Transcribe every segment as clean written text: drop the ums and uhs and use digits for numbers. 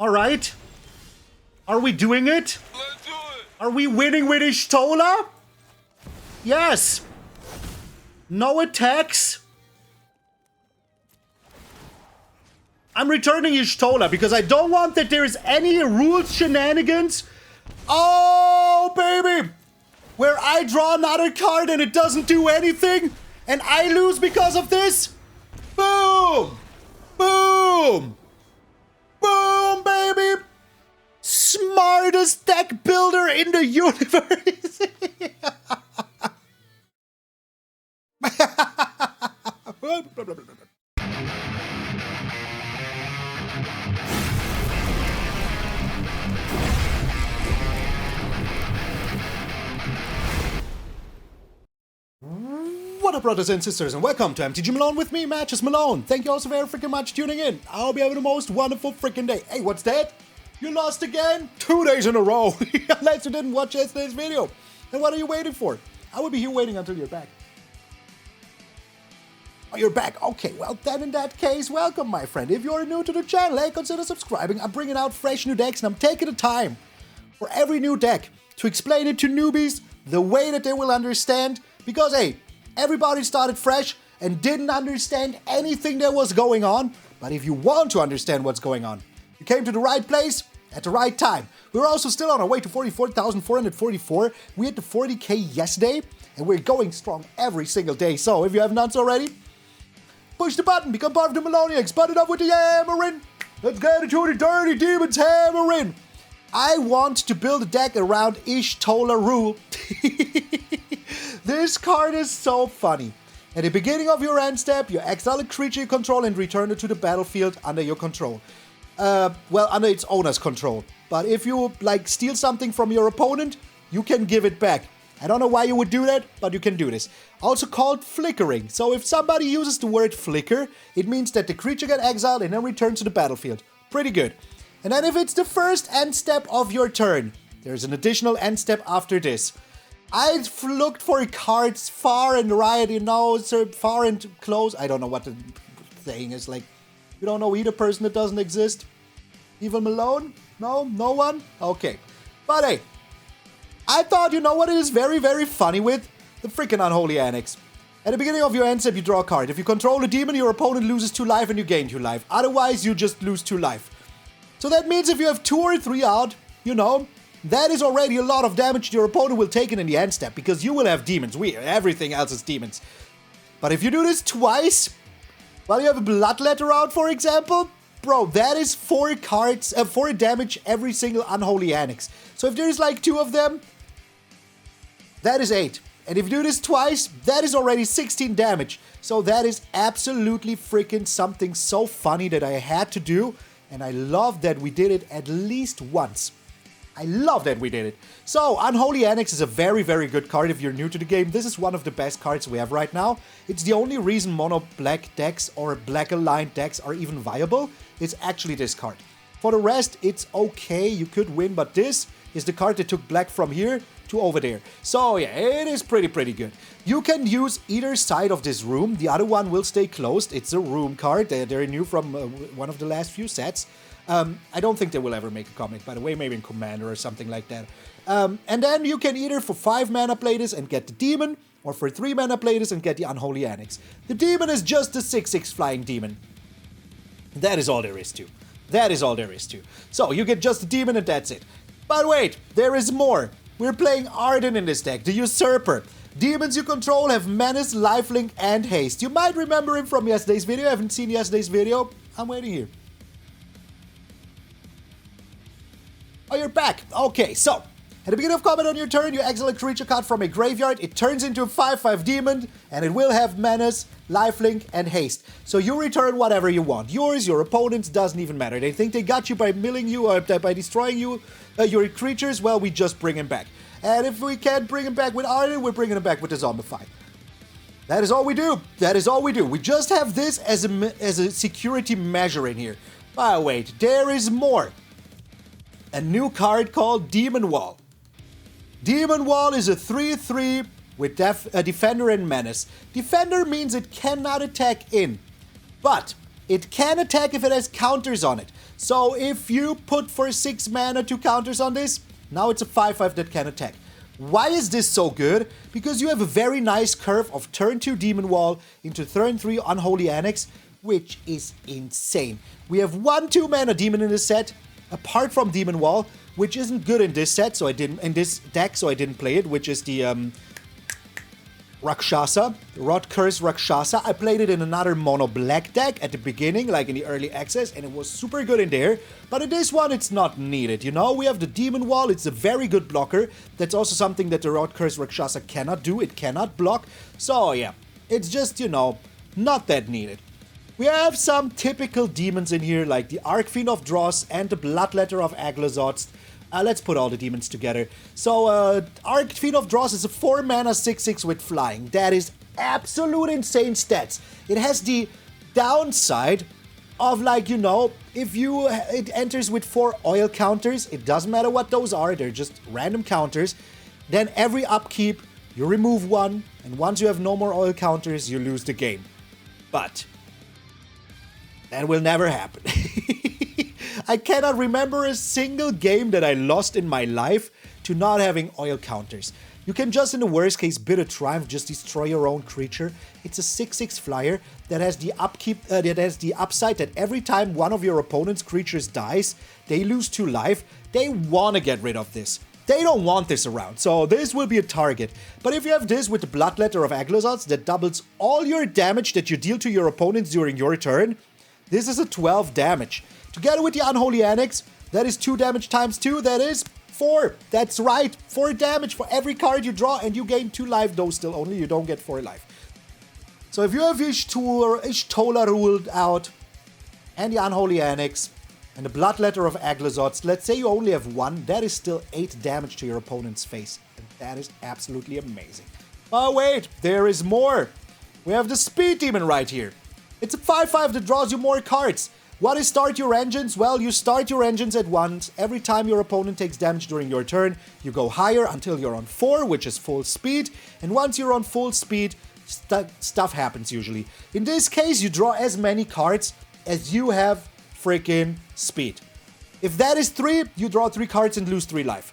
Alright. Are we doing it? Let's do it! Are we winning with Y'shtola? Yes. No attacks. I'm returning Y'shtola because I don't want that there is any rules shenanigans. Oh, baby. Where I draw another card and it doesn't do anything and I lose because of this. Boom. Boom. Boom, baby. Smartest deck builder in the universe. What up, brothers and sisters, and welcome to MTG Malone with me, MtgA Malone. Thank you all so very freaking much for tuning in. I hope you having the most wonderful freaking day. Hey, what's that? You lost again? 2 days in a row. Unless you didn't watch yesterday's video. And what are you waiting for? I will be here waiting until you're back. Oh, you're back. Okay, well then in that case, welcome, my friend. If you're new to the channel, hey, consider subscribing. I'm bringing out fresh new decks and I'm taking the time for every new deck to explain it to newbies the way that they will understand. Because, hey, everybody started fresh and didn't understand anything that was going on. But if you want to understand what's going on, you came to the right place at the right time. We're also still on our way to 44,444. We hit the 40k yesterday, and we're going strong every single day. So if you haven't done so already, push the button, become part of the Maloniacs, button up with the hammering. Let's get into the dirty demons hammering. I want to build a deck around Y'shtola Rhul. This card is so funny. At the beginning of your end step, you exile a creature you control and return it to the battlefield under your control. Well, under its owner's control. But if you, steal something from your opponent, you can give it back. I don't know why you would do that, but you can do this. Also called flickering. So if somebody uses the word flicker, it means that the creature gets exiled and then returns to the battlefield. Pretty good. And then if it's the first end step of your turn, there's an additional end step after this. I've looked for cards far and right, far and close. I don't know what the saying is. You don't know either person that doesn't exist? Even Malone? No? No one? Okay. But hey, I thought, you know what it is very, very funny with? The freaking Unholy Annex. At the beginning of your end step, you draw a card. If you control a demon, your opponent loses 2 life and you gain 2 life. Otherwise, you just lose 2 life. So that means if you have 2 or 3 out, that is already a lot of damage your opponent will take in the end step, because you will have demons. Everything else is demons. But if you do this twice, while you have a Bloodletter out, for example, bro, that is 4 cards, 4 damage every single Unholy Annex. So if there's 2 of them, that is 8. And if you do this twice, that is already 16 damage. So that is absolutely freaking something so funny that I had to do. And I love that we did it at least once. I love that we did it. So, Unholy Annex is a very, very good card if you're new to the game. This is one of the best cards we have right now. It's the only reason mono-black decks or black-aligned decks are even viable. It's actually this card. For the rest, it's okay, you could win, but this is the card that took black from here to over there. So yeah, it is pretty good. You can use either side of this room. The other one will stay closed. It's a room card. They're new from one of the last few sets. I don't think they will ever make a comic, by the way, maybe in Commander or something like that. And then you can either for 5 mana play this and get the demon, or for 3 mana play this and get the Unholy Annex. The demon is just a 6/6 flying demon. That is all there is to. That is all there is to. So you get just the demon and that's it. But wait, there is more. We're playing Ardyn in this deck, the Usurper. Demons you control have Menace, Lifelink, and Haste. You might remember him from yesterday's video. I haven't seen yesterday's video. I'm waiting here. Oh, you're back. Okay, so at the beginning of combat on your turn, you exile a creature card from a graveyard. It turns into a 5/5 demon, and it will have Menace, Lifelink, and Haste. So you return whatever you want. Yours, your opponent's, doesn't even matter. They think they got you by milling you or by destroying you, your creatures. Well, we just bring him back. And if we can't bring him back with Ardyn, we're bringing him back with the Zombify. That is all we do. That is all we do. We just have this as a security measure in here. But wait, there is more. A new card called Demon Wall. Demon Wall is a 3/3 with Defender and Menace. Defender means it cannot attack in, but it can attack if it has counters on it. So if you put for 6 mana 2 counters on this, now it's a 5/5 that can attack. Why is this so good? Because you have a very nice curve of turn 2 Demon Wall into turn 3 Unholy Annex, which is insane. We have 1/2 mana demon in this set, apart from Demon Wall, which isn't good in this set, so I didn't in this deck, so I didn't play it, which is the Rakshasa, Rot Curse Rakshasa. I played it in another mono black deck at the beginning, like in the early access, and it was super good in there. But in this one, it's not needed, you know? We have the Demon Wall, it's a very good blocker. That's also something that the Rot Curse Rakshasa cannot do, it cannot block. So yeah, it's just, you know, not that needed. We have some typical demons in here, like the Archfiend of Dross and the Bloodletter of Aclazotz. Let's put all the demons together. So, Archfiend of Dross is a 4 mana 6/6 with flying. That is absolute insane stats. It has the downside of, like, you know, if it enters with 4 oil counters, it doesn't matter what those are, they're just random counters. Then every upkeep, you remove 1, and once you have no more oil counters, you lose the game. But that will never happen. I cannot remember a single game that I lost in my life to not having oil counters. You can just, in the worst case, bid a triumph, just destroy your own creature. It's a 6/6 flyer that has the upside that every time one of your opponent's creatures dies, they lose 2 life. They want to get rid of this. They don't want this around, so this will be a target. But if you have this with the Bloodletter of Aclazotz that doubles all your damage that you deal to your opponents during your turn, this is a 12 damage. Together with the Unholy Annex, that is 2 damage times 2, that is 4. That's right, 4 damage for every card you draw, and you gain 2 life, though still only, you don't get 4 life. So if you have Y'shtola Rhul out, and the Unholy Annex, and the Bloodletter of Aclazotz, let's say you only have 1, that is still 8 damage to your opponent's face. And that is absolutely amazing. But wait, there is more. We have the Speed Demon right here. It's a 5/5 that draws you more cards. What is start your engines? Well, you start your engines at once. Every time your opponent takes damage during your turn, you go higher until you're on 4, which is full speed. And once you're on full speed, stuff happens usually. In this case, you draw as many cards as you have freaking speed. If that is 3, you draw 3 cards and lose 3 life.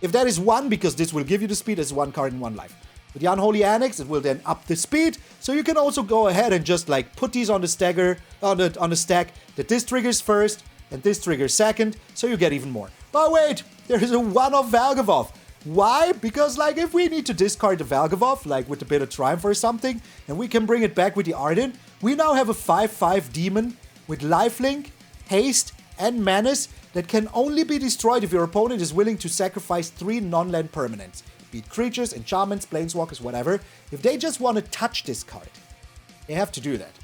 If that is 1, because this will give you the speed as 1 card and 1 life. With the Unholy Annex, it will then up the speed, so you can also go ahead and just like put these on the stack that this triggers first and this triggers second, so you get even more. But wait, there is a 1-off Valgavoth. Why? Because like if we need to discard the Valgavoth, like with a bit of Triumph or something, and we can bring it back with the Ardyn, we now have a 5/5 demon with lifelink, haste, and menace that can only be destroyed if your opponent is willing to sacrifice 3 non-land permanents. Be it creatures, enchantments, planeswalkers, whatever. If they just want to touch this card, they have to do that.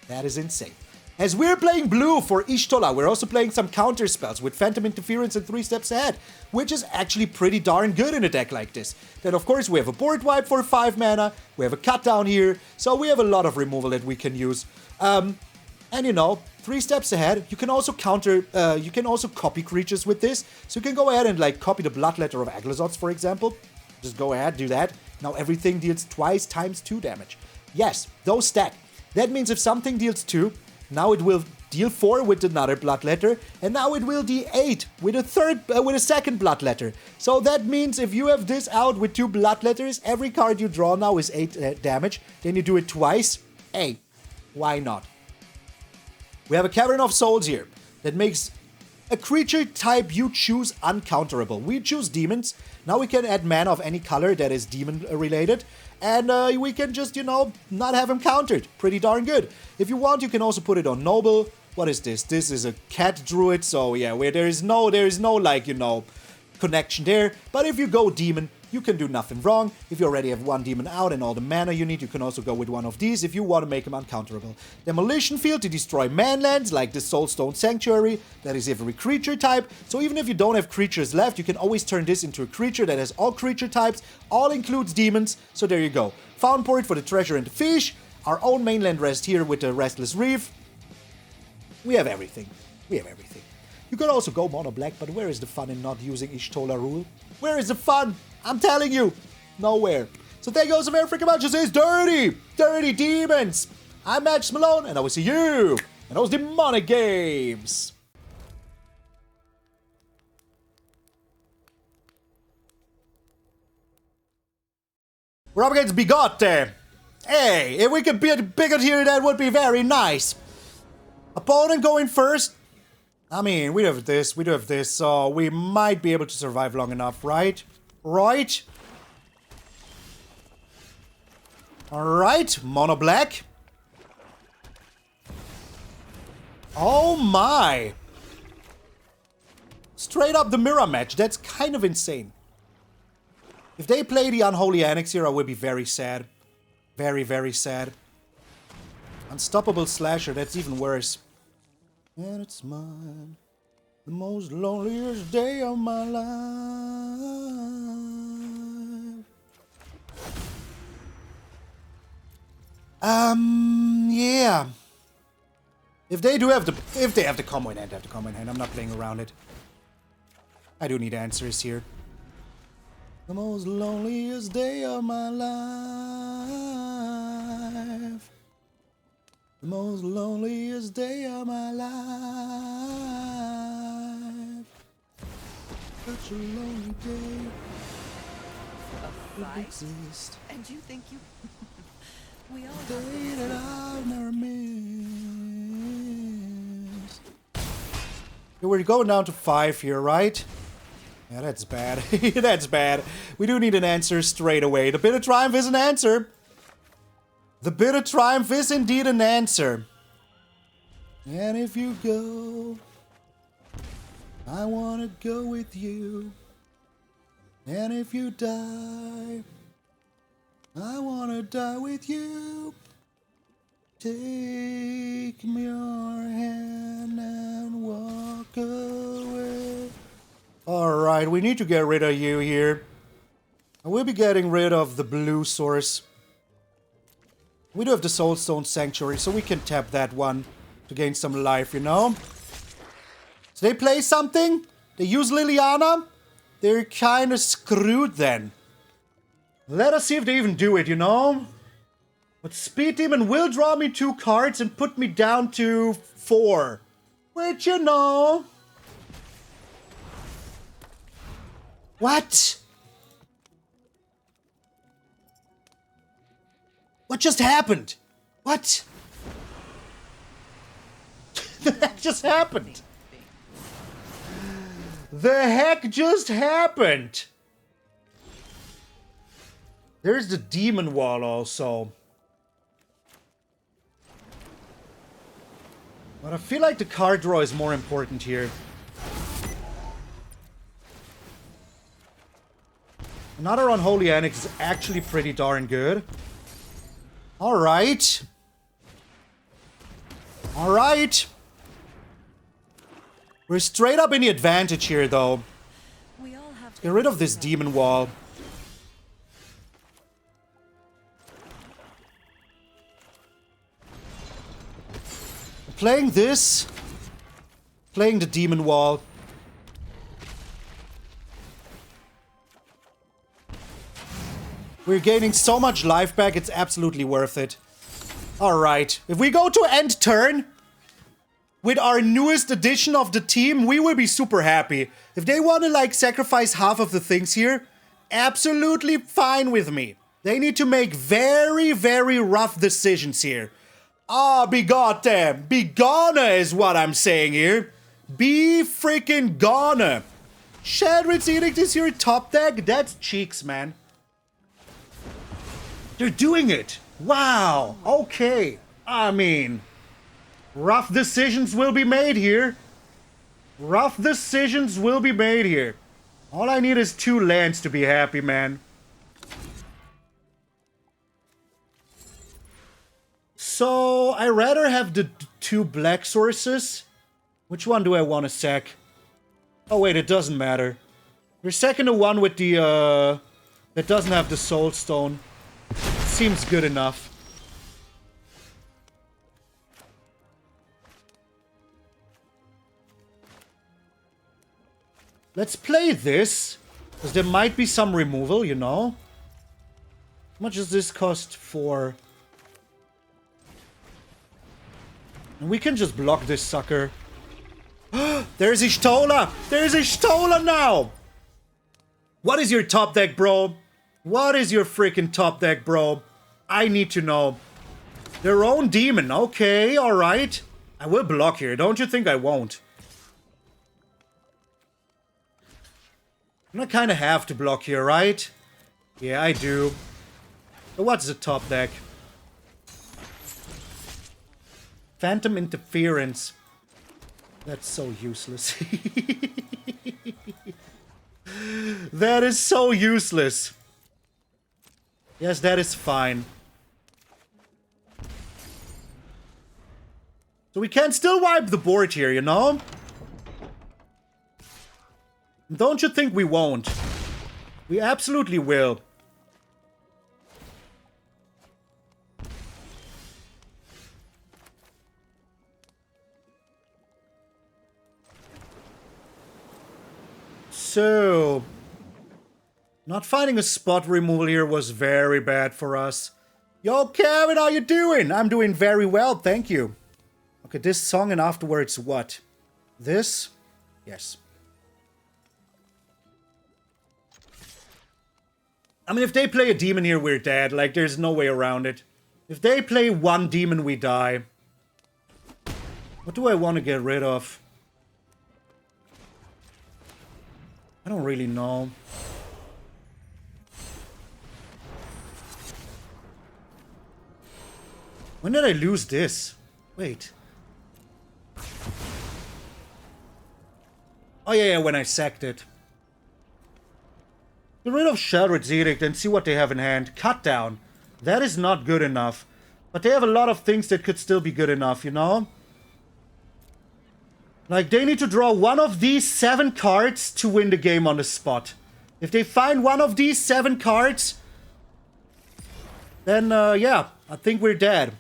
That is insane. As we're playing blue for Y'shtola, we're also playing some counter spells with Phantom Interference and 3 steps ahead, which is actually pretty darn good in a deck like this. Then of course we have a board wipe for 5 mana, we have a cut down here, so we have a lot of removal that we can use. And you know, 3 steps ahead, you can also copy creatures with this. So you can go ahead and like copy the Bloodletter of Aclazotz, for example. Just go ahead, do that. Now everything deals twice times 2 damage. Yes, those stack. That means if something deals 2, now it will deal 4 with another Bloodletter, and now it will deal 8 with a second Bloodletter. So that means if you have this out with 2 Bloodletters, every card you draw now is 8 damage. Then you do it twice. Hey, why not? We have a Cavern of Souls here that makes a creature type you choose uncounterable. We choose demons. Now we can add mana of any color that is demon related. And we can just, you know, not have him countered. Pretty darn good. If you want, you can also put it on Noble. What is this? This is a cat druid. So yeah, where there is no like, you know, connection there. But if you go demon, you can do nothing wrong. If you already have 1 demon out and all the mana you need, you can also go with one of these if you want to make him uncounterable. Demolition Field to destroy manlands, like the Soulstone Sanctuary. That is every creature type. So even if you don't have creatures left, you can always turn this into a creature that has all creature types, all includes demons. So there you go. Fountainport for the treasure and the fish. Our own mainland rest here with the Restless Reef. We have everything. We have everything. You could also go mono black, but where is the fun in not using Y'shtola Rhul? Where is the fun? I'm telling you, nowhere. So thank you all so very freaking much. This is Dirty Demons. I'm MTG Malone, and I will see you in those demonic games. We're up against Bigote. Hey, if we could beat Bigot here, that would be very nice. Opponent going first. I mean, we do have this, so we might be able to survive long enough, right? Right? Alright, mono black. Oh my! Straight up the mirror match, that's kind of insane. If they play the Unholy Annex here, I would be very sad. Very, very sad. Unstoppable Slasher, that's even worse. And it's mine. The most loneliest day of my life. Yeah. If they have the combo in hand, I'm not playing around it. I do need answers here. The most loneliest day of my life. The most loneliest day of my life. Such a lonely day. A fight? And you think you... We all day that I've never missed. Yeah, we're going down to 5 here, right? Yeah, that's bad. That's bad. We do need an answer straight away. The Bitter Triumph is an answer. The Bitter Triumph is indeed an answer. And if you go, I want to go with you. And if you die, I want to die with you. Take your hand and walk away. Alright, we need to get rid of you here. I will be getting rid of the blue source. We do have the Soulstone Sanctuary, so we can tap that one to gain some life, you know? So they play something? They use Liliana? They're kind of screwed then. Let us see if they even do it, you know? But Speed Demon will draw me 2 cards and put me down to 4. Which, you know... What? What just happened? What? The heck just happened? The heck just happened? There's the Demon Wall also. But I feel like the card draw is more important here. Another Unholy Annex is actually pretty darn good. Alright. Alright. We're straight up in the advantage here, though. Let's get rid of this Demon Wall. Playing this. Playing the Demon Wall. We're gaining so much life back, it's absolutely worth it. Alright, if we go to end turn with our newest addition of the team, we will be super happy. If they want to, like, sacrifice half of the things here, absolutely fine with me. They need to make very, very rough decisions here. Ah, be goddamn. Be gonna is what I'm saying here. Be freaking gonna. Shadrid's Edict is your top deck? That's cheeks, man. They're doing it! Wow! Okay. I mean, rough decisions will be made here. Rough decisions will be made here. All I need is 2 lands to be happy, man. So, I rather have the 2 black sources. Which one do I want to sack? Oh wait, it doesn't matter. We're sacking the one with the, that doesn't have the Soul Stone. Seems good enough. Let's play this, because there might be some removal, you know? How much does this cost for? And we can just block this sucker. There's Y'shtola! There's Y'shtola now! What is your top deck, bro? What is your freaking top deck, bro? I need to know. Their own demon. Okay, alright. I will block here. Don't you think I won't? I kind of have to block here, right? Yeah, I do. So what's the top deck? Phantom Interference. That's so useless. That is so useless. Yes, that is fine. So we can still wipe the board here, you know? Don't you think we won't? We absolutely will. So, not finding a spot removal here was very bad for us. Yo, Kevin, how you doing? I'm doing very well, thank you. Okay, this song and afterwards what? This? Yes. I mean, if they play a demon here, we're dead. Like, there's no way around it. If they play one demon, we die. What do I want to get rid of? I don't really know. When did I lose this? Wait. Oh yeah, when I sacked it. Get rid of Sheldred's Edict and see what they have in hand. Cut down. That is not good enough. But they have a lot of things that could still be good enough, you know? Like, they need to draw one of these 7 cards to win the game on the spot. If they find one of these 7 cards, then, yeah, I think we're dead.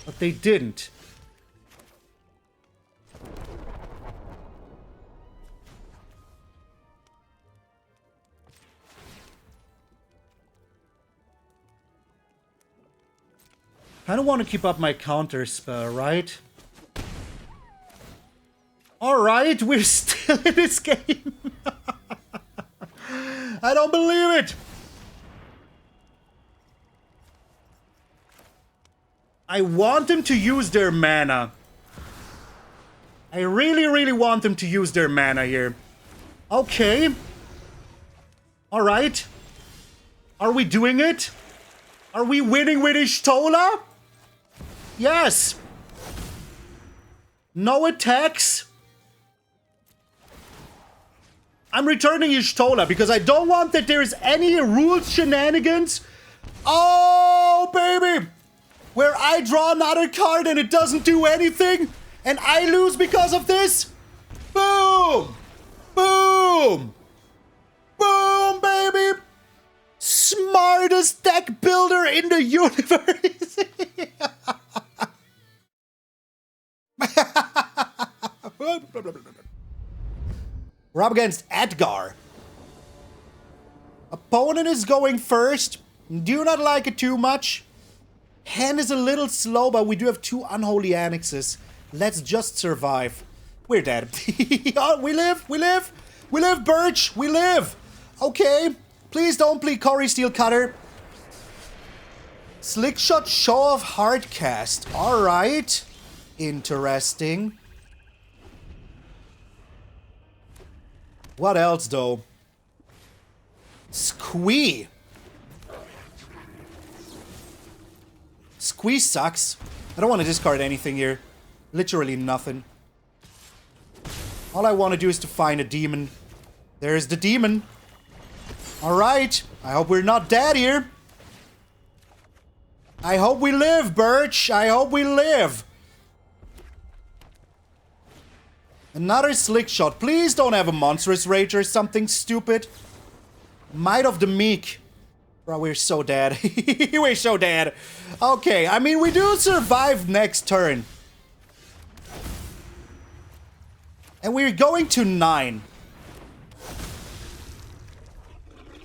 But they didn't. I don't want to keep up my counter spell, right? Alright, we're still in this game. I don't believe it. I want them to use their mana. I really, really want them to use their mana here. Okay. Alright. Are we doing it? Are we winning with Y'shtola? Yes. No attacks. I'm returning Y'shtola because I don't want that there is any rules shenanigans. Oh, baby. Where I draw another card and it doesn't do anything. And I lose because of this. Boom. Boom. Boom, baby. Smartest deck builder in the universe. We're up against Edgar. Opponent is going first. Do not like it too much. Hand is a little slow, but we do have 2 unholy annexes. Let's just survive. We're dead. Oh, we live, we live. We live, Birch, we live. Okay. Please don't play Cory Steel Cutter. Slickshot Show of Hardcast. Alright. Interesting. What else, though? Squee. Squee sucks. I don't want to discard anything here. Literally nothing. All I want to do is to find a demon. There's the demon. Alright. I hope we're not dead here. I hope we live, Birch. I hope we live. Another slick shot. Please don't have a monstrous rage or something stupid. Might of the Meek. Bro, we're so dead. We're so dead. Okay, I mean, we do survive next turn. And we're going to 9.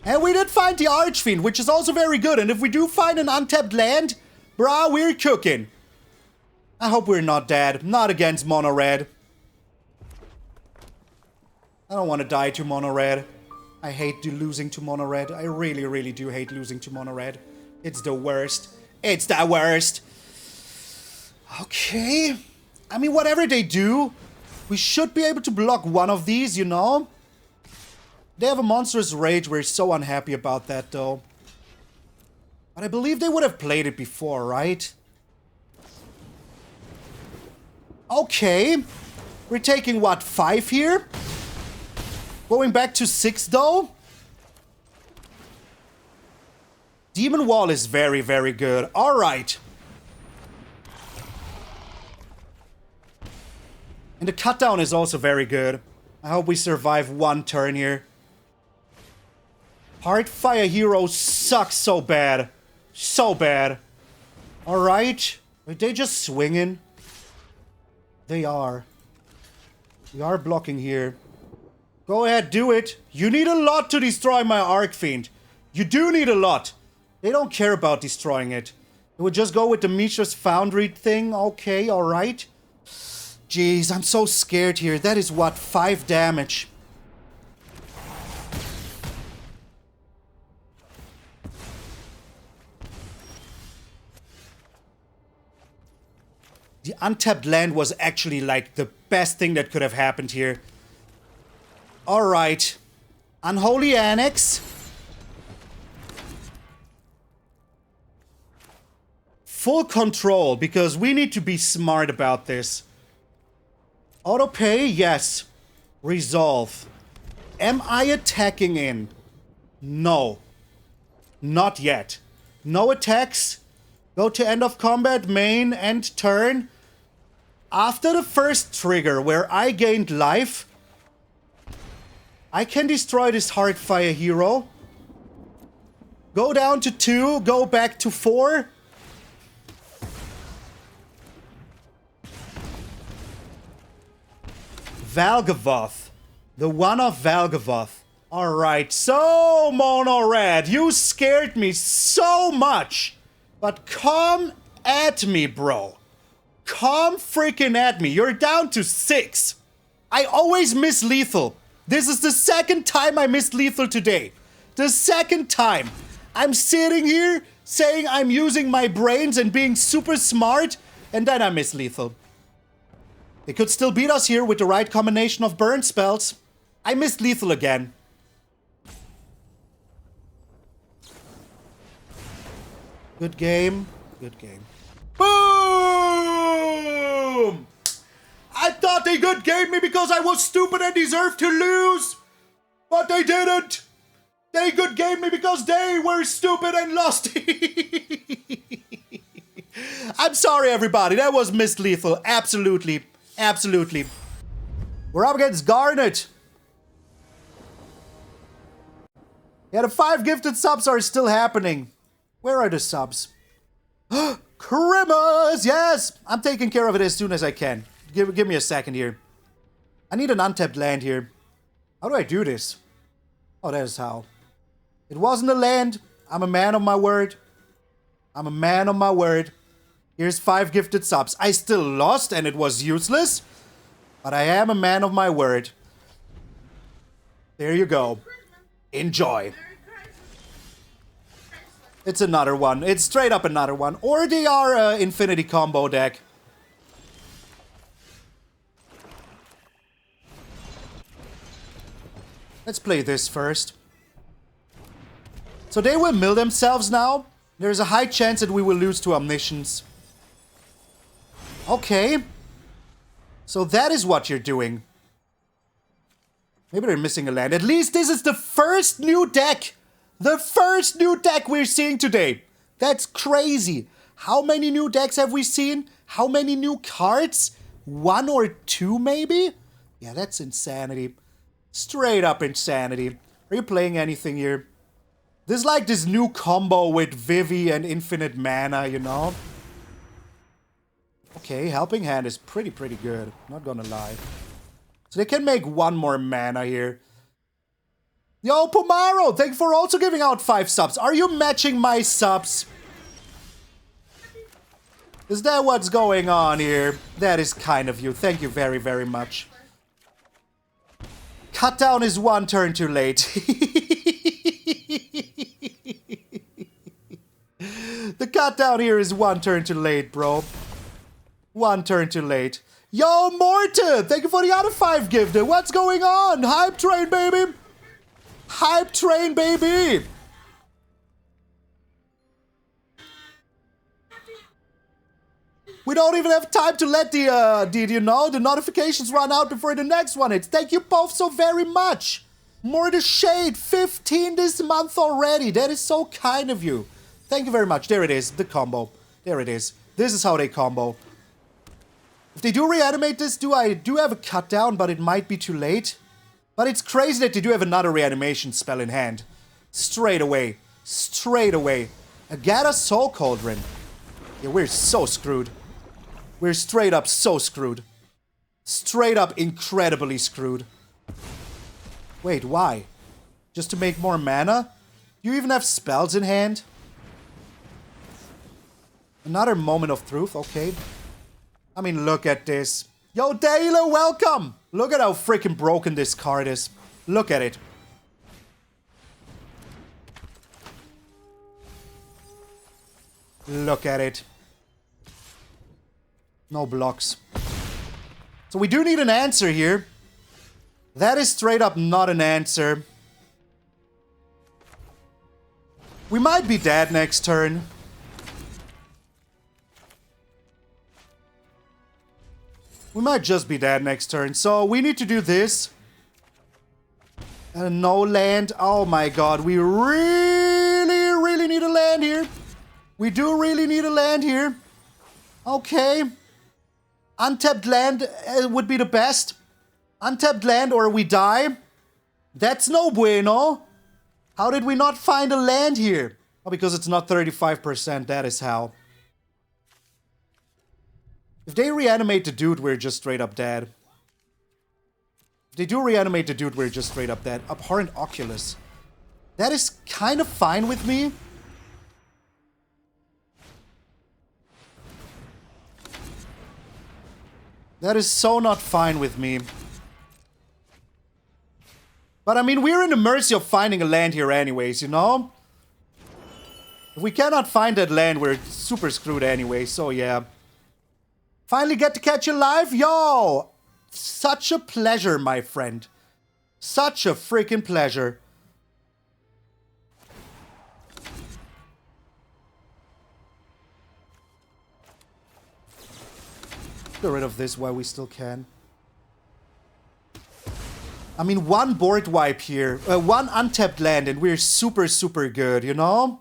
And we did find the Archfiend, which is also very good. And if we do find an untapped land, brah, we're cooking. I hope we're not dead. Not against mono red. I don't want to die to mono red. I hate losing to mono red. I really, really do hate losing to mono red. It's the worst. It's the worst. Okay. I mean, whatever they do, we should be able to block one of these, you know? They have a monstrous rage. We're so unhappy about that, though. But I believe they would have played it before, right? Okay. We're taking, what, 5 here? Going back to 6, though? Demon Wall is very, very good. Alright. And the cut down is also very good. I hope we survive 1 turn here. Heartfire Hero sucks so bad. So bad. Alright. Are they just swinging? They are. We are blocking here. Go ahead, do it. You need a lot to destroy my Archfiend. You do need a lot. They don't care about destroying it. They would just go with the Mishra's Foundry thing. Okay, alright. Jeez, I'm so scared here. That is what? 5 damage. The untapped land was actually like the best thing that could have happened here. Alright. Unholy Annex. Full control, because we need to be smart about this. Auto pay, yes. Resolve. Am I attacking in? No. Not yet. No attacks. Go to end of combat, main, end turn. After the first trigger, where I gained life, I can destroy this Heartfire Hero. Go down to 2, go back to 4. Valgavoth. The one of Valgavoth. Alright, so Mono Red, you scared me so much. But come at me, bro. Come freaking at me. You're down to 6. I always miss lethal. This is the 2nd time I missed lethal today. The 2nd time. I'm sitting here saying I'm using my brains and being super smart, and then I miss lethal. They could still beat us here with the right combination of burn spells. I missed lethal again. Good game. Good game. Boom! I thought they good game me because I was stupid and deserved to lose. But they didn't. They good game me because they were stupid and lost. I'm sorry, everybody. That was missed lethal. Absolutely. Absolutely. We're up against Garnet. Yeah, the 5 gifted subs are still happening. Where are the subs? Christmas! Yes! I'm taking care of it as soon as I can. Give me a second here. I need an untapped land here. How do I do this? Oh, that is how. It wasn't a land. I'm a man of my word. I'm a man of my word. Here's 5 gifted subs. I still lost and it was useless. But I am a man of my word. There you go. Enjoy. It's another one. It's straight up another one. Or they are infinity combo deck. Let's play this first. So they will mill themselves now. There's a high chance that we will lose to Omniscience. Okay. So that is what you're doing. Maybe they're missing a land. At least this is the first new deck. The first new deck we're seeing today. That's crazy. How many new decks have we seen? How many new cards? 1 or 2 maybe? Yeah, that's insanity. Straight up insanity. Are you playing anything here? This is like this new combo with Vivi and infinite mana, you know? Okay, Helping Hand is pretty good. Not gonna lie. So they can make 1 more mana here. Yo, Pomaro, thank you for also giving out 5 subs. Are you matching my subs? Is that what's going on here? That is kind of you. Thank you very, very much. cut down is one turn too late. The cut down here is one turn too late, bro. One turn too late. Yo, Morton! Thank you for the other 5 gifted. What's going on? Hype train, baby! Hype train, baby! We don't even have time to let the notifications run out before the next one hits. Thank you both so very much. More the shade, 15 this month already. That is so kind of you. Thank you very much. There it is, the combo. There it is. This is how they combo. If they do reanimate this, I do have a cut down, but it might be too late. But it's crazy that they do have another reanimation spell in hand. Straight away. Straight away. Agatha Soul Cauldron. Yeah, we're so screwed. We're straight up so screwed. Straight up incredibly screwed. Wait, why? Just to make more mana? You even have spells in hand? Another moment of truth, okay. I mean, look at this. Yo, Taylor, welcome! Look at how freaking broken this card is. Look at it. Look at it. No blocks. So we do need an answer here. That is straight up not an answer. We might be dead next turn. We might just be dead next turn. So we need to do this. And no land. Oh my god. We really need a land here. We do really need a land here. Okay. Untapped land would be the best. Untapped land or we die. That's no bueno. How did we not find a land here? Oh, because it's not 35%. That is how. If they reanimate the dude, we're just straight up dead. If they do reanimate the dude, we're just straight up dead. Abhorrent Oculus. That is kind of fine with me. That is so not fine with me. But I mean, we're in the mercy of finding a land here anyways, you know? If we cannot find that land, we're super screwed anyway, so yeah. Finally get to catch you live? Yo! Such a pleasure, my friend. Such a freaking pleasure. Get rid of this while we still can. I mean, one board wipe here. One untapped land and we're super good, you know?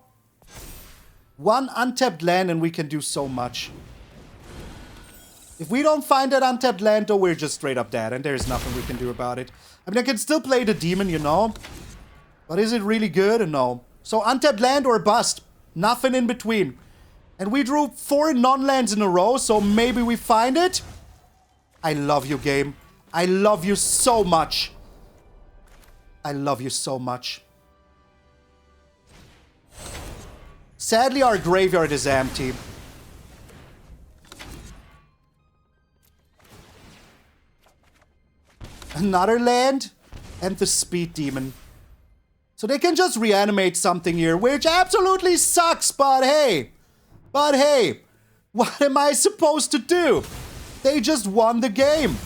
One untapped land and we can do so much. If we don't find that untapped land, though, we're just straight up dead. And there's nothing we can do about it. I mean, I can still play the demon, you know? But is it really good? No. So, untapped land or bust. Nothing in between. And we drew 4 non-lands in a row, so maybe we find it? I love you, game. I love you so much. I love you so much. Sadly, our graveyard is empty. Another land? And the speed demon. So they can just reanimate something here, which absolutely sucks, but hey. But hey, what am I supposed to do? They just won the game.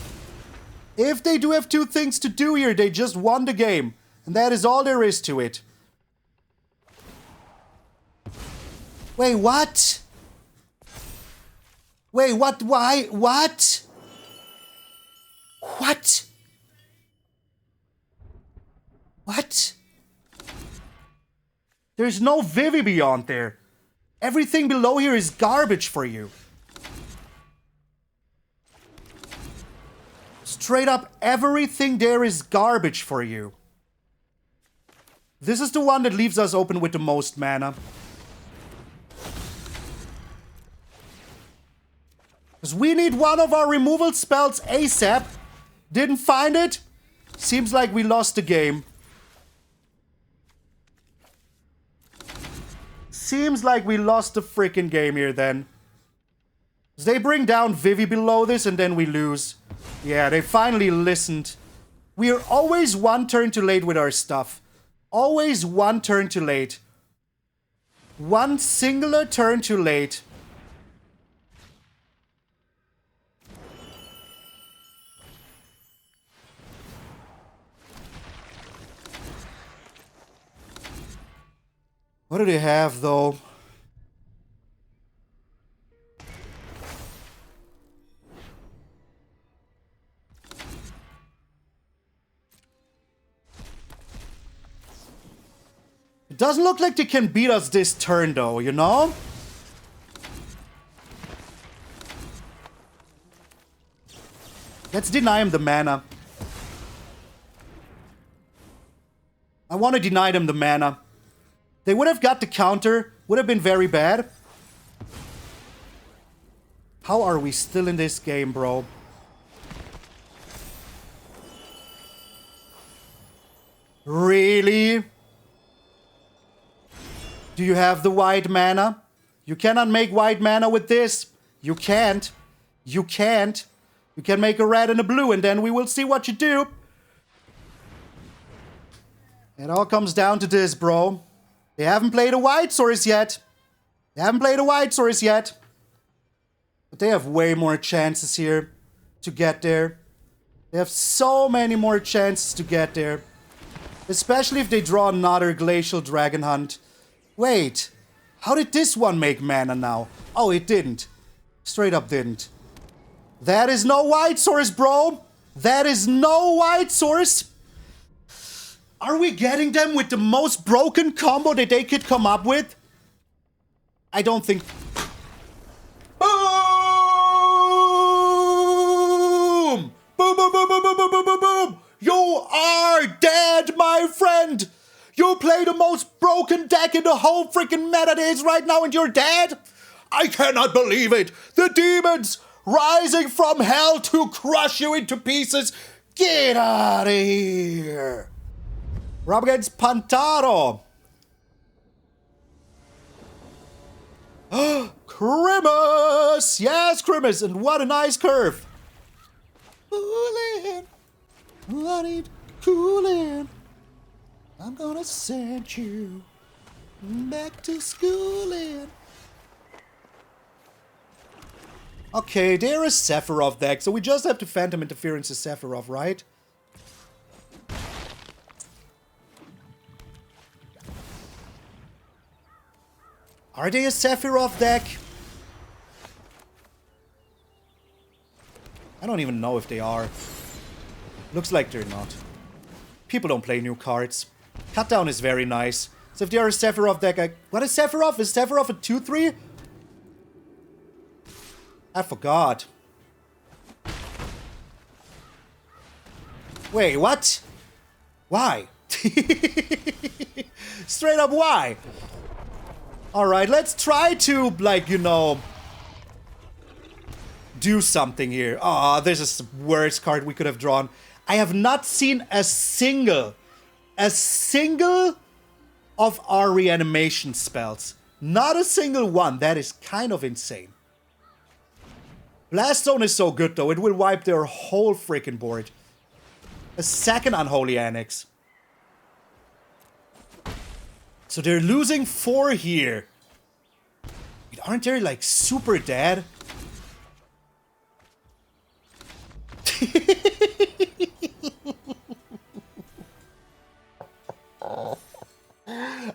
If they do have 2 things to do here, they just won the game. And that is all there is to it. Wait, what? Wait, what? Why? What? What? What? There's no Vivi beyond there. Everything below here is garbage for you. Straight up, everything there is garbage for you. This is the one that leaves us open with the most mana. Because we need one of our removal spells ASAP. Didn't find it. Seems like we lost the game. Seems like we lost the freaking game here then. They bring down Vivi below this and then we lose. Yeah, they finally listened. We are always one turn too late with our stuff. Always one turn too late. One singular turn too late. What do they have, though? It doesn't look like they can beat us this turn, though, you know? Let's deny him the mana. I want to deny them the mana. They would have got the counter. Would have been very bad. How are we still in this game, bro? Really? Do you have the white mana? You cannot make white mana with this. You can't. You can't. You can make a red and a blue, and then we will see what you do. It all comes down to this, bro. They haven't played a white source yet. They haven't played a white source yet. But they have way more chances here to get there. They have so many more chances to get there. Especially if they draw another Glacial Dragon Hunt. Wait, how did this one make mana now? Oh, it didn't. Straight up didn't. That is no white source, bro. That is no white source. Are we getting them with the most broken combo that they could come up with? I don't think... Boom! Boom, boom, boom, boom, boom, boom, boom, boom, boom! You are dead, my friend! You play the most broken deck in the whole freaking meta there is right now and you're dead? I cannot believe it! The demons rising from hell to crush you into pieces! Get out of here! We're up against Pantaro. Grimace! Yes, Grimace! And what a nice curve! Coolin'. I need coolin'. I'm gonna send you back to schoolin'. Okay, they're a Sephiroth deck, so we just have to Phantom Interference to Sephiroth, right? Are they a Sephiroth deck? I don't even know if they are. Looks like they're not. People don't play new cards. Cutdown is very nice. So if they are a Sephiroth deck, what is Sephiroth? Is Sephiroth a 2-3? I forgot. Wait, what? Why? Straight up, why? Alright, let's try to, like, you know, do something here. Ah, this is the worst card we could have drawn. I have not seen a single of our reanimation spells. Not a single one. That is kind of insane. Blast Zone is so good, though. It will wipe their whole freaking board. A second Unholy Annex. So they're losing 4 here. Aren't they, like, super dead?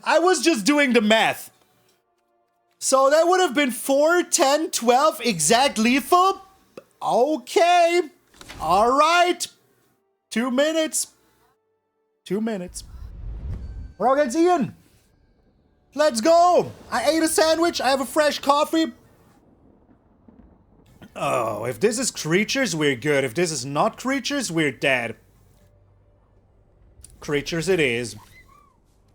I was just doing the math. So that would have been 4, 10, 12 exact lethal? Okay. Alright. 2 minutes. 2 minutes. We're all against Ian. Let's go. I ate a sandwich. I have a fresh coffee. Oh, if this is creatures, we're good. If this is not creatures, we're dead. Creatures it is.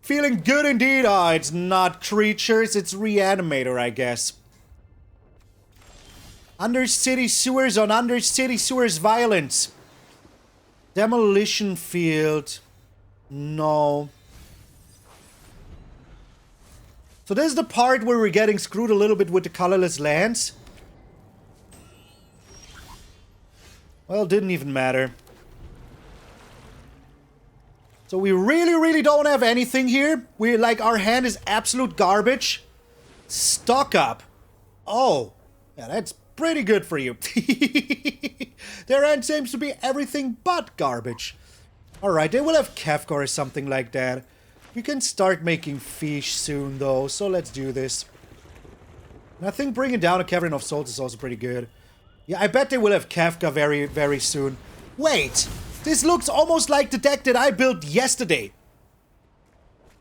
Feeling good indeed. Ah, it's not creatures, it's Reanimator, I guess. Undercity Sewers on Undercity Sewers Violence. Demolition Field. No. So this is the part where we're getting screwed a little bit with the colorless lands. Well, didn't even matter. So we really, really don't have anything here. We like, our hand is absolute garbage. Stock up. Oh, yeah, that's pretty good for you. Their hand seems to be everything but garbage. Alright, they will have Kefka or something like that. We can start making fish soon, though, so let's do this. And I think bringing down a Cavern of Souls is also pretty good. Yeah, I bet they will have Kefka very, very soon. Wait! This looks almost like the deck that I built yesterday.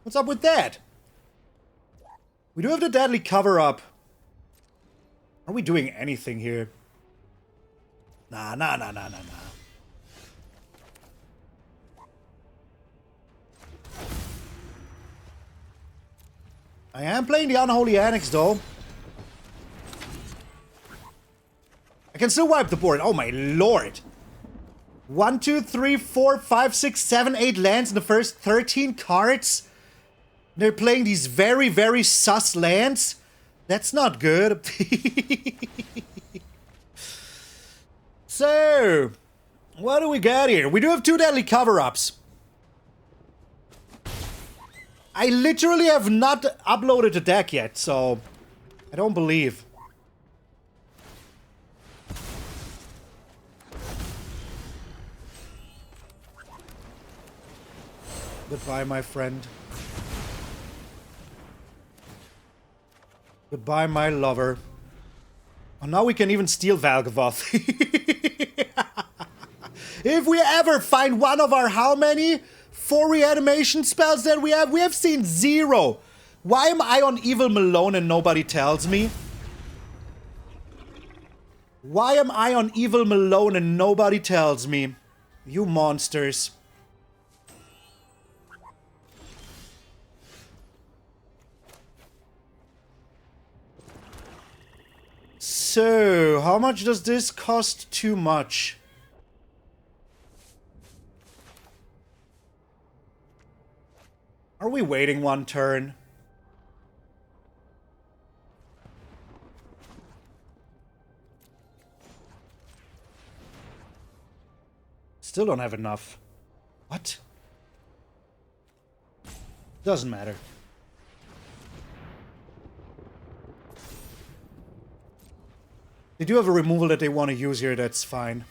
What's up with that? We do have the Deadly Cover-Up. Are we doing anything here? Nah. I am playing the Unholy Annex, though. I can still wipe the board. Oh my lord. 1, 2, 3, 4, 5, 6, 7, 8 lands in the first 13 cards. They're playing these very, very sus lands. That's not good. So, what do we got here? We do have 2 Deadly Cover-Ups. I literally have not uploaded the deck yet, so I don't believe. Goodbye, my friend. Goodbye, my lover. Oh, now we can even steal Valgavoth. If we ever find one of our how many 4 reanimation spells that we have seen 0. Why am I on Evil Malone and nobody tells me? Why am I on Evil Malone and nobody tells me? You monsters. So, how much does this cost? Too much. Are we waiting 1 turn? Still don't have enough. What? Doesn't matter. They do have a removal that they want to use here, that's fine.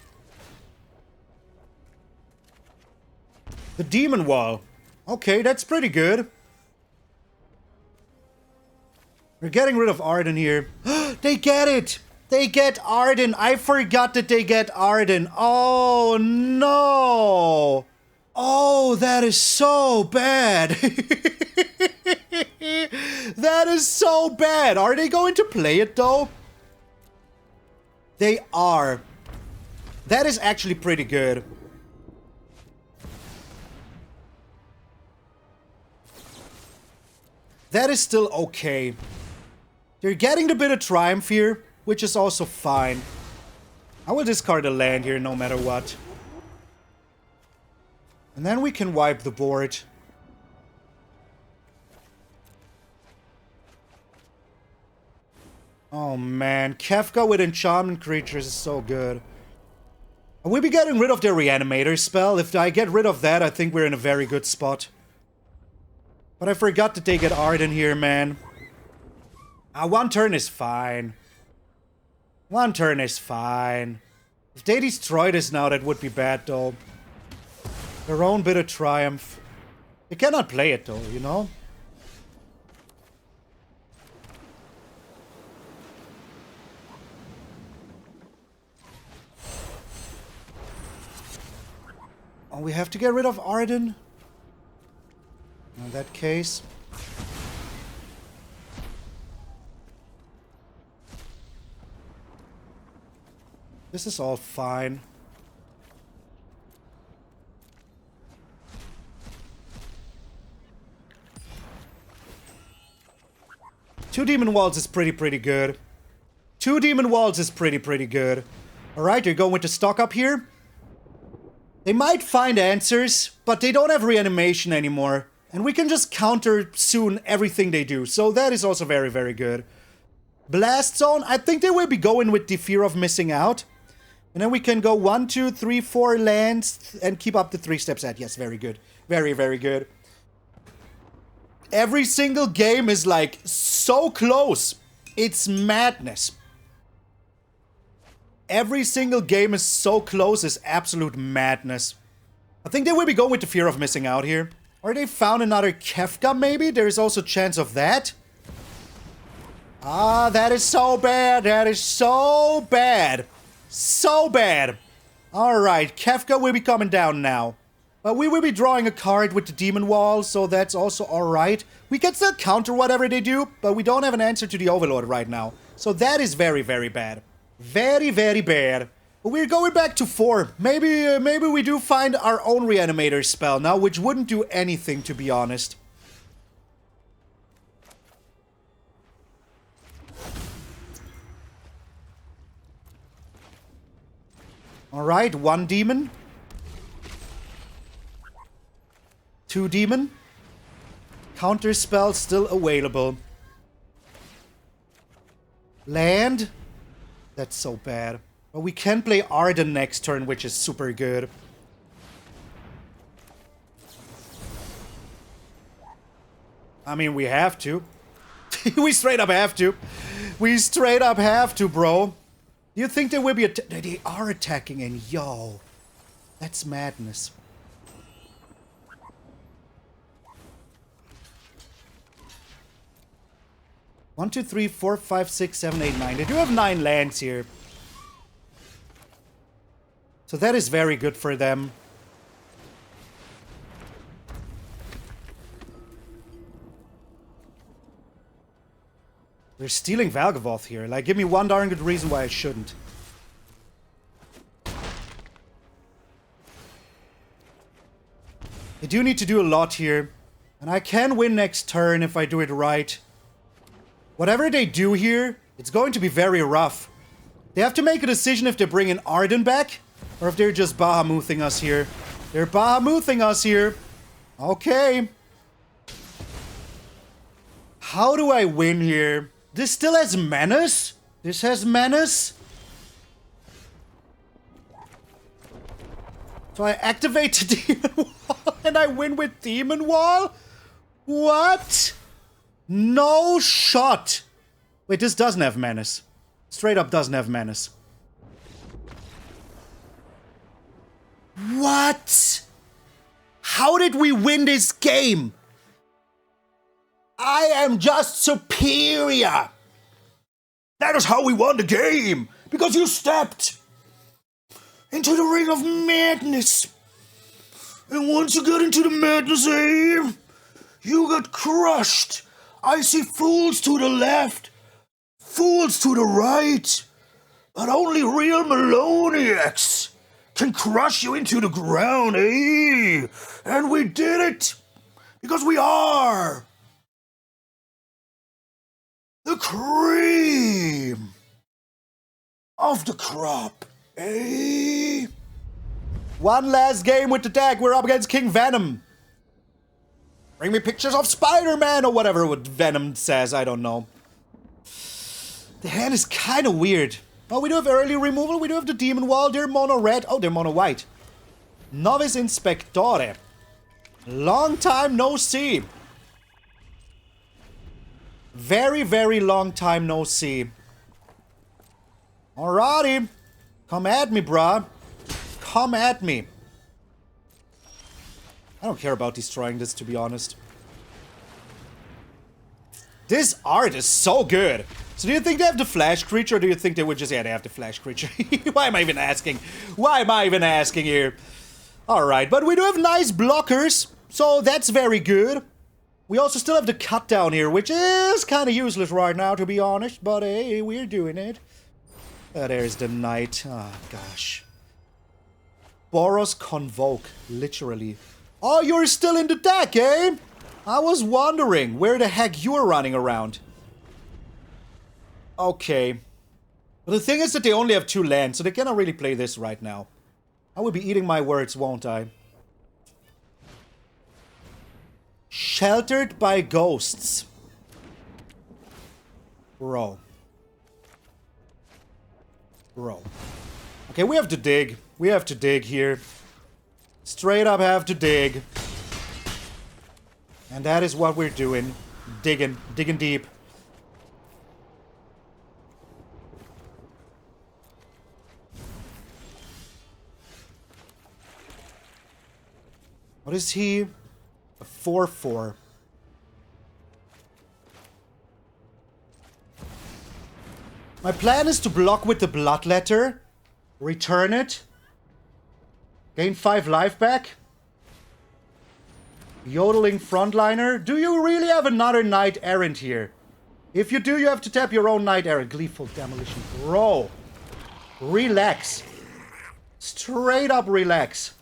The Demon Wall. Okay, that's pretty good. We're getting rid of Ardyn here. They get it! They get Ardyn! I forgot that they get Ardyn. Oh, no! Oh, that is so bad! That is so bad! Are they going to play it, though? They are. That is actually pretty good. That is still okay. They're getting a bit of triumph here, which is also fine. I will discard a land here no matter what. And then we can wipe the board. Oh man, Kefka with enchantment creatures is so good. I will be getting rid of their reanimator spell. If I get rid of that, I think we're in a very good spot. But I forgot that they get Ardyn here, man. 1 turn is fine. 1 turn is fine. If they destroy this now, that would be bad, though. Their own bit of triumph. They cannot play it, though, you know? Oh, we have to get rid of Ardyn? In that case. This is all fine. Two Demon Walls is pretty good. 2 Demon Walls is pretty good. Alright, they're going with the stock up here. They might find answers, but they don't have reanimation anymore. And we can just counter soon everything they do. So that is also very good. Blast Zone, I think they will be going with the fear of missing out. And then we can go 1, 2, 3, 4 lands and keep up the 3 steps at. Yes, very good. Very, very good. Every single game is like so close. It's madness. Every single game is so close. It's absolute madness. I think they will be going with the fear of missing out here. Or they found another Kefka maybe? There is also a chance of that. Ah, that is so bad. That is so bad. So bad. Alright, Kefka will be coming down now. But we will be drawing a card with the Demon Wall, so that's also alright. We can still counter whatever they do, but we don't have an answer to the Overlord right now. So that is very, very bad. Very, very bad. But we're going back to 4. Maybe we do find our own Reanimator spell now, which wouldn't do anything, to be honest. Alright, 1 demon. 2 demon. Counter spell still available. Land. That's so bad. But we can play Ardyn next turn, which is super good. I mean, we have to. We straight up have to. We straight up have to, bro. Do you think they will be they are attacking, and yo, that's madness. One, 2, 3, 4, 5, 6, 7, 8, 9. They do have 9 lands here. So that is very good for them. They're stealing Valgavoth here. Like, give me one darn good reason why I shouldn't. I do need to do a lot here. And I can win next turn if I do it right. Whatever they do here, it's going to be very rough. They have to make a decision if they're bringing Ardyn back, or if they're just Bahamoothing us here. They're Bahamoothing us here. Okay. How do I win here? This still has Menace? This has Menace? So I activate the Demon Wall and I win with Demon Wall? What? No shot. Wait, this doesn't have Menace. Straight up doesn't have Menace. What? How did we win this game? I am just superior. That is how we won the game. Because you stepped into the ring of madness. And once you got into the madness, you got crushed. I see fools to the left, fools to the right, but only real Maloniacs can crush you into the ground, eh? And we did it, because we are the cream of the crop, eh? One last game with the deck. We're up against King Venom. Bring me pictures of Spider-Man or whatever what Venom says, I don't know. The hand is kind of weird. Oh, we do have early removal, we do have the Demon Wall, they're mono red, oh, they're mono white. Novice Inspectore. Long time no see. Very, very long time no see. Alrighty. Come at me, bruh. Come at me. I don't care about destroying this, to be honest. This art is so good. So do you think they have the flash creature, or do you think they would just... Yeah, they have the flash creature. Why am I even asking? Why am I even asking here? Alright, but we do have nice blockers, so that's very good. We also still have the cut down here, which is kind of useless right now, to be honest. But hey, we're doing it. There's the knight. Ah, oh, gosh. Boros Convoke, literally. Oh, you're still in the deck, eh? I was wondering where the heck you were running around. Okay. But the thing is that they only have 2 lands, so they cannot really play this right now. I will be eating my words, won't I? Sheltered by Ghosts. Bro. Bro. I Okay, we have to dig. We have to dig here. Straight up have to dig. And that is what we're doing. Digging. Digging deep. What is he? A 4/4. My plan is to block with the Bloodletter. Return it. Gain 5 life back. Yodeling Frontliner. Do you really have another Knight Errant here? If you do, you have to tap your own Knight Errant. Gleeful Demolition. Bro. Relax. Straight up relax.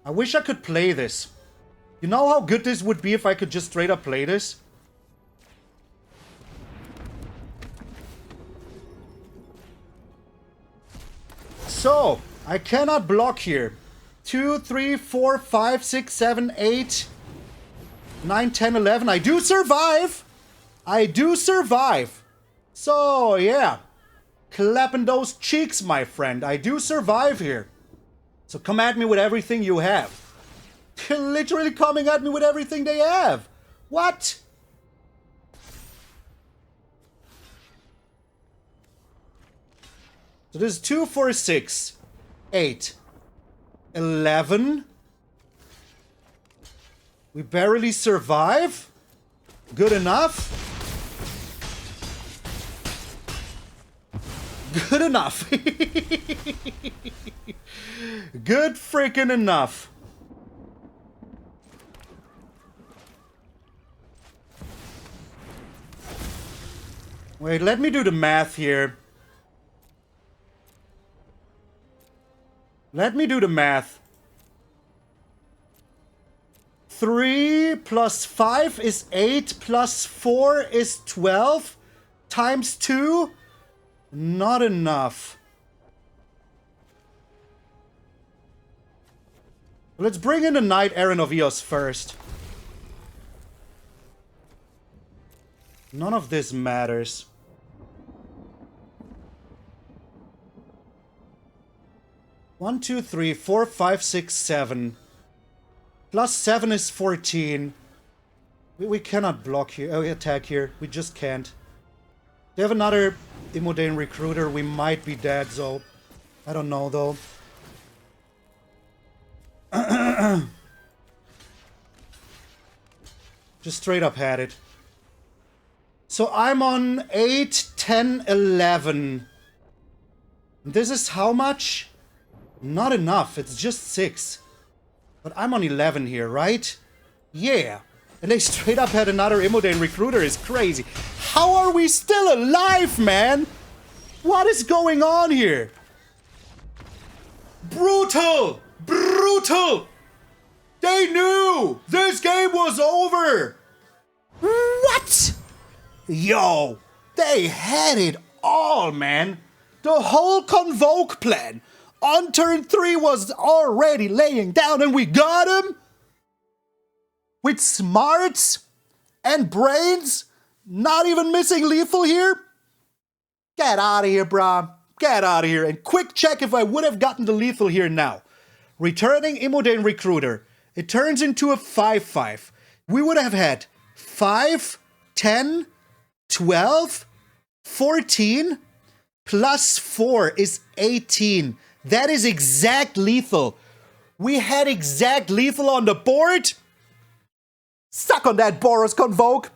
I wish I could play this. You know how good this would be if I could just straight up play this? So, I cannot block here. 2, 3, 4, 5, 6, 7, 8, 9, 10, 11. I do survive! I do survive! So, yeah. Clapping those cheeks, my friend. I do survive here. So come at me with everything you have. They're literally coming at me with everything they have. What? So this is 2, 4, 6, 8, 11. We barely survive. Good enough. Good enough. Good freaking enough. Wait, let me do the math here. Let me do the math. 3 plus 5 is 8 plus 4 is 12 times 2. Not enough. Let's bring in the Knight Errant of Eos first. None of this matters. One, 2, 3, 4, 5, 6, 7. Plus 7 is 14. We cannot block here. Oh, attack here. We just can't. They have another Imodain Recruiter. We might be dead, so I don't know though. Just straight up had it. So I'm on 8, 10, 11. This is how much? Not enough. It's just 6. But I'm on 11 here, right? Yeah. And they straight up had another Imodain Recruiter. Is crazy. How are we still alive, man? What is going on here? Brutal! Brutal! They knew! This game was over! What? Yo! They had it all, man! The whole Convoke plan on turn 3 was already laying down and we got him? With smarts and brains? Not even missing lethal here? Get out of here, brah. Get out of here. And quick check if I would have gotten the lethal here now. Returning Imodain Recruiter. It turns into a 5/5. We would have had 5, 10, 12, 14, plus 4 is 18. That is exact lethal. We had exact lethal on the board. Suck on that, Boros Convoke.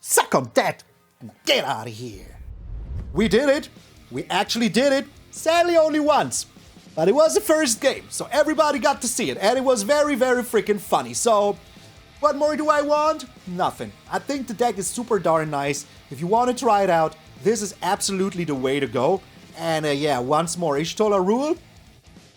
Suck on that. And get out of here. We did it. We actually did it. Sadly, only once. But it was the first game, so everybody got to see it. And it was very, very freaking funny. So, what more do I want? Nothing. I think the deck is super darn nice. If you want to try it out, this is absolutely the way to go. And yeah, once more, Y'shtola Rhul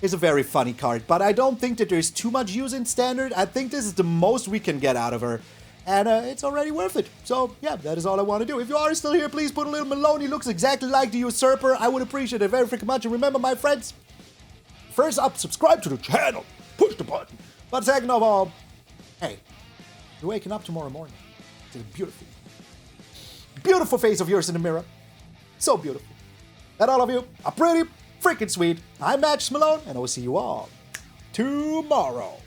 is a very funny card. But I don't think that there's too much use in Standard. I think this is the most we can get out of her. And it's already worth it. So, yeah, that is all I want to do. If you are still here, please put a little Malone. He looks exactly like the Usurper. I would appreciate it very freaking much. And remember, my friends, first up, subscribe to the channel. Push the button. But second of all, hey, you're waking up tomorrow morning. It's a beautiful, beautiful face of yours in the mirror. So beautiful. And all of you are pretty freaking sweet. I'm MTG Malone, and I will see you all tomorrow.